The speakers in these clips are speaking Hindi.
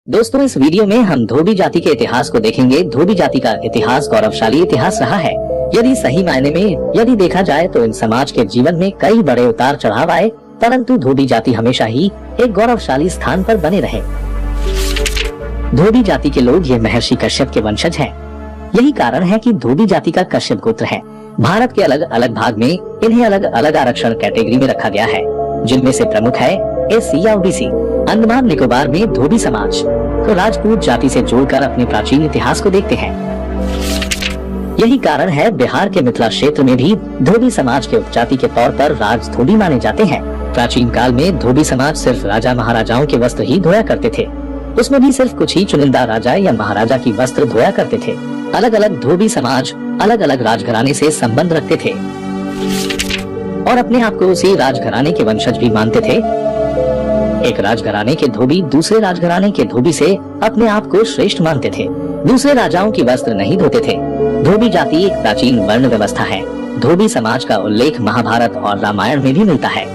दोस्तों, इस वीडियो में हम धोबी जाति के इतिहास को देखेंगे। धोबी जाति का इतिहास गौरवशाली इतिहास रहा है। यदि सही मायने में यदि देखा जाए तो इन समाज के जीवन में कई बड़े उतार चढ़ाव आए, परंतु धोबी जाति हमेशा ही एक गौरवशाली स्थान पर बने रहे। धोबी जाति के लोग ये महर्षि कश्यप के वंशज हैं। यही कारण है कि धोबी जाति का कश्यप गोत्र है। भारत के अलग अलग भाग में इन्हें अलग अलग आरक्षण कैटेगरी में रखा गया है, जिनमें से प्रमुख है एससी या ओबीसी। अंडमान निकोबार में धोबी समाज को राजपूत जाति से जोड़कर अपने प्राचीन इतिहास को देखते हैं। यही कारण है बिहार के मिथिला क्षेत्र में भी धोबी समाज के उपजाति के तौर पर राज धोबी माने जाते हैं। प्राचीन काल में धोबी समाज सिर्फ राजा महाराजाओं के वस्त्र ही धोया करते थे। उसमें भी सिर्फ कुछ ही चुनिंदा राजा या महाराजा की वस्त्र धोया करते थे। अलग अलग धोबी समाज अलग अलग राजघराने से संबंध रखते थे और अपने आप को उसी राजघराने के वंशज भी मानते थे। एक राजघराने के धोबी दूसरे राजघराने के धोबी से अपने आप को श्रेष्ठ मानते थे। दूसरे राजाओं की वस्त्र नहीं धोते थे। धोबी जाति एक प्राचीन वर्ण व्यवस्था है। धोबी समाज का उल्लेख महाभारत और रामायण में भी मिलता है।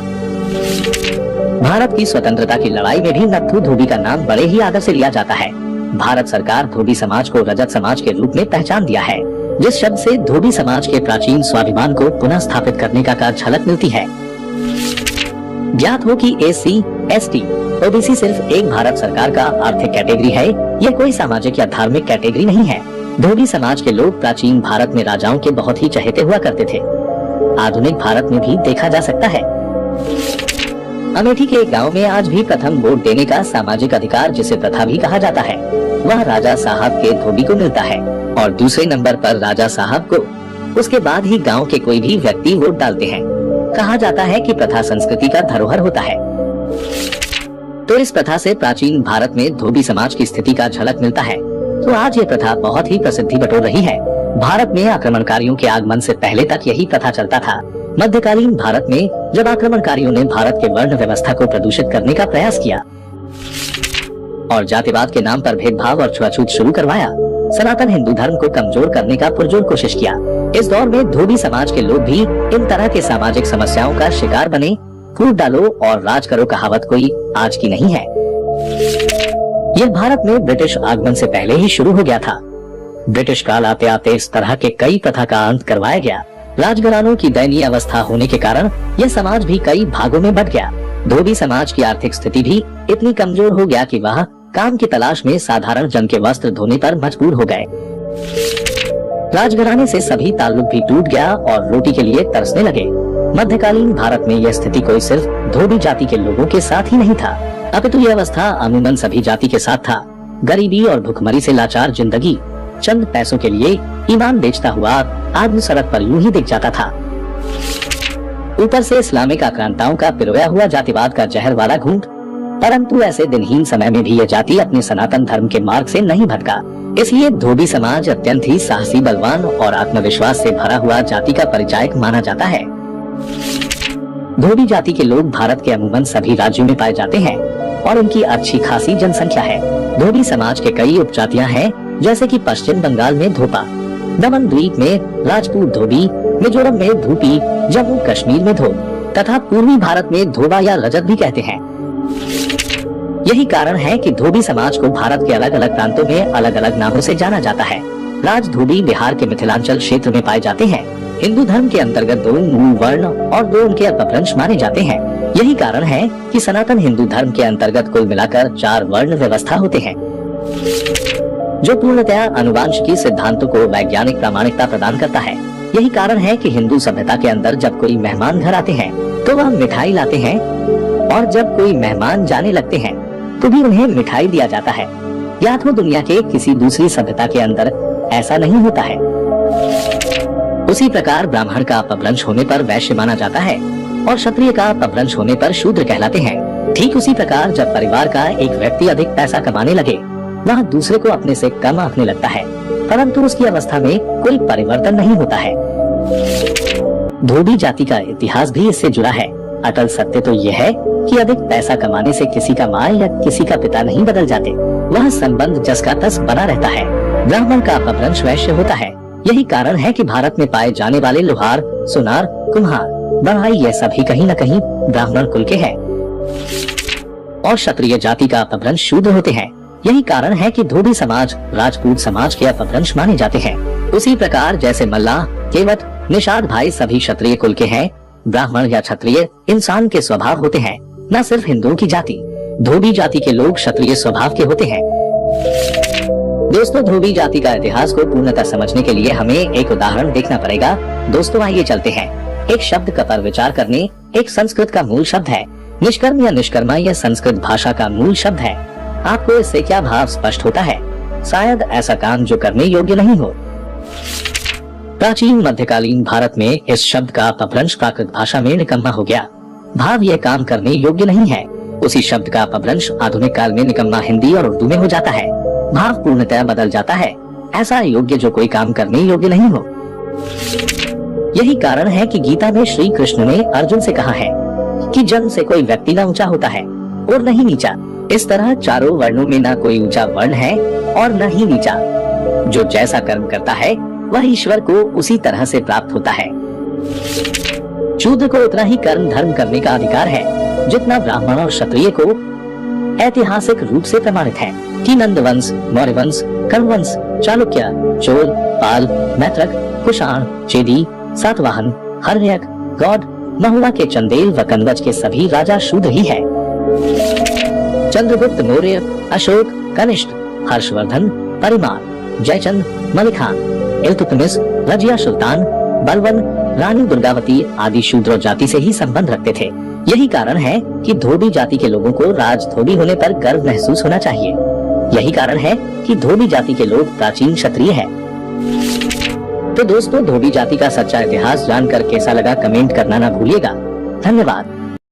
भारत की स्वतंत्रता की लड़ाई में भी नत्थु धोबी का नाम बड़े ही आदर से लिया जाता है। भारत सरकार धोबी समाज को रजत समाज के रूप में पहचान दिया है, जिस शब्द से धोबी समाज के प्राचीन स्वाभिमान को पुनः स्थापित करने का झलक मिलती है। ज्ञात हो कि एससी, एसटी, ओबीसी सिर्फ एक भारत सरकार का आर्थिक कैटेगरी है। यह कोई सामाजिक या धार्मिक कैटेगरी नहीं है। धोबी समाज के लोग प्राचीन भारत में राजाओं के बहुत ही चहेते हुआ करते थे। आधुनिक भारत में भी देखा जा सकता है। अमेठी के एक गांव में आज भी प्रथम वोट देने का सामाजिक अधिकार, जिसे प्रथा भी कहा जाता है, वह राजा साहब के धोबी को मिलता है और दूसरे नंबर पर राजा साहब को। उसके बाद ही गांव के कोई भी व्यक्ति वोट डालते हैं। कहा जाता है कि प्रथा संस्कृति का धरोहर होता है। तो इस प्रथा से प्राचीन भारत में धोबी समाज की स्थिति का झलक मिलता है। तो आज ये प्रथा बहुत ही प्रसिद्धि बटोर रही है। भारत में आक्रमणकारियों के आगमन से पहले तक यही प्रथा चलता था। मध्यकालीन भारत में जब आक्रमणकारियों ने भारत के वर्ण व्यवस्था को प्रदूषित करने का प्रयास किया और जातिवाद के नाम पर भेदभाव और छुआछूत शुरू करवाया, सनातन हिंदू धर्म को कमजोर करने का पुरजोर कोशिश किया। इस दौर में धोबी समाज के लोग भी इन तरह के सामाजिक समस्याओं का शिकार बने। फूट डालो और राज करो कहावत कोई आज की नहीं है। यह भारत में ब्रिटिश आगमन से पहले ही शुरू हो गया था। ब्रिटिश काल आते आते इस तरह के कई प्रथा का अंत करवाया गया। राजघरानों की दयनीय अवस्था होने के कारण यह समाज भी कई भागों में बंट गया। धोबी समाज की आर्थिक स्थिति भी इतनी कमजोर हो गया कि वह काम की तलाश में साधारण जन के वस्त्र धोने पर मजबूर हो गए। राजघराने से सभी ताल्लुक भी टूट गया और रोटी के लिए तरसने लगे। मध्यकालीन भारत में यह स्थिति कोई सिर्फ धोबी जाति के लोगों के साथ ही नहीं था, अपितु यह अवस्था अमूमन सभी जाति के साथ था। गरीबी और भुखमरी से लाचार जिंदगी चंद पैसों के लिए ईमान बेचता हुआ आदमी सड़क पर यूं ही दिख जाता था। ऊपर से इस्लामिक आक्रांताओं का पिरोया हुआ जातिवाद का जहर वाला घूंट। परंतु ऐसे दिनहीन समय में भी यह जाति अपने सनातन धर्म के मार्ग से नहीं भटका। इसलिए धोबी समाज अत्यंत ही साहसी, बलवान और आत्मविश्वास से भरा हुआ जाति का परिचायक माना जाता है। धोबी जाति के लोग भारत के अमूमन सभी राज्यों में पाए जाते हैं और उनकी अच्छी खासी जनसंख्या है। धोबी समाज के कई उपजातियां हैं, जैसे कि पश्चिम बंगाल में धोपा, दमन द्वीप में राजपूत धोबी, मिजोरम में धूपी, जम्मू कश्मीर में धोब तथा पूर्वी भारत में धोबा या रजत भी कहते हैं। यही कारण है कि धोबी समाज को भारत के अलग अलग प्रांतों में अलग अलग नामों से जाना जाता है। राज धोबी बिहार के मिथिलांचल क्षेत्र में पाए जाते हैं। हिंदू धर्म के अंतर्गत 2 मूल वर्ण और 2 उनके अपभ्रंश माने जाते हैं। यही कारण है कि सनातन हिंदू धर्म के अंतर्गत कुल मिलाकर 4 वर्ण व्यवस्था होते हैं, जो पूर्णतया आनुवांशिकी सिद्धांतों को वैज्ञानिक प्रामाणिकता प्रदान करता है। यही कारण है कि हिंदू सभ्यता के अंदर जब कोई मेहमान घर आते हैं तो वह मिठाई लाते हैं, और जब कोई मेहमान जाने लगते हैं तो भी उन्हें मिठाई दिया जाता है। या तो दुनिया के किसी दूसरी सभ्यता के अंदर ऐसा नहीं होता है। उसी प्रकार ब्राह्मण का अपभ्रंश होने पर वैश्य माना जाता है और क्षत्रिय का अपभ्रंश होने पर शूद्र कहलाते हैं। ठीक उसी प्रकार जब परिवार का एक व्यक्ति अधिक पैसा कमाने लगे, वह दूसरे को अपने से कम आंकने लगता है, परंतु उसकी अवस्था में कोई परिवर्तन नहीं होता है। धोबी जाति का इतिहास भी इससे जुड़ा है। अटल सत्य तो यह है कि अधिक पैसा कमाने से किसी का माँ या किसी का पिता नहीं बदल जाते। वह संबंध जस का तस बना रहता है। ब्राह्मण का अपभ्रंश वैश्य होता है। यही कारण है कि भारत में पाए जाने वाले लोहार, सुनार, कुम्हार, बढ़ाई ये सभी कहीं न कहीं ब्राह्मण कुल के हैं और क्षत्रिय जाति का अपभ्रंश शूद्र होते हैं। यही कारण है कि धोबी समाज राजपूत समाज के अपभ्रंश माने जाते हैं। उसी प्रकार जैसे मल्लाह, केवट, निषाद भाई सभी क्षत्रिय कुल के हैं, ब्राह्मण या क्षत्रिय इंसान के स्वभाव होते हैं, न सिर्फ हिंदुओं की जाति। धोबी जाति के लोग क्षत्रिय स्वभाव के होते हैं। दोस्तों, धोबी जाति का इतिहास को पूर्णतः समझने के लिए हमें एक उदाहरण देखना पड़ेगा। दोस्तों आइए चलते हैं एक शब्द का पर विचार करने। एक संस्कृत का मूल शब्द है निष्कर्म या निष्कर्मा, यह संस्कृत भाषा का मूल शब्द है। आपको इससे क्या भाव स्पष्ट होता है? शायद ऐसा काम जो करने योग्य नहीं हो। प्राचीन मध्यकालीन भारत में इस शब्द का अपभ्रंश प्राकृत भाषा में निकम्मा हो गया। भाव यह काम करने योग्य नहीं है। उसी शब्द का अपभ्रंश आधुनिक काल में निकम्मा हिंदी और उर्दू में हो जाता है। भाव पूर्णतः बदल जाता है। ऐसा योग्य जो कोई काम करने योग्य नहीं हो। यही कारण है कि गीता में श्री कृष्ण ने अर्जुन से कहा है कि जन्म से कोई व्यक्ति न ऊंचा होता है और न ही नीचा। इस तरह चारों वर्णों में न कोई ऊंचा वर्ण है और न ही नीचा। जो जैसा कर्म करता है वह ईश्वर को उसी तरह से प्राप्त होता है। शूद्र को उतना ही कर्म धर्म करने का अधिकार है जितना ब्राह्मण और क्षत्रिय को। ऐतिहासिक रूप से प्रमाणित है कि नंद वंश, मौर्य वंश, कर्ण वंश, चालुक्य, चोल, पाल, मैत्रक, कुषाण, चेदी, सातवाहन, हर्यक, गौड़, महुआ के चंदेल व कनवज के सभी राजा शूद्र ही है। चंद्रगुप्त मौर्य, अशोक, कनिष्क, हर्षवर्धन, परिमार, जयचंद, मलिक खान, इल्तुतमिश, रजिया सुल्तान, बलवन, रानी दुर्गावती आदि शूद्र जाति से ही संबंध रखते थे। यही कारण है कि धोबी जाति के लोगों को राज धोबी होने पर गर्व महसूस होना चाहिए। यही कारण है कि धोबी जाति के लोग प्राचीन क्षत्रिय हैं। तो दोस्तों, धोबी जाति का सच्चा इतिहास जानकर कैसा लगा कमेंट करना ना भूलिएगा। धन्यवाद।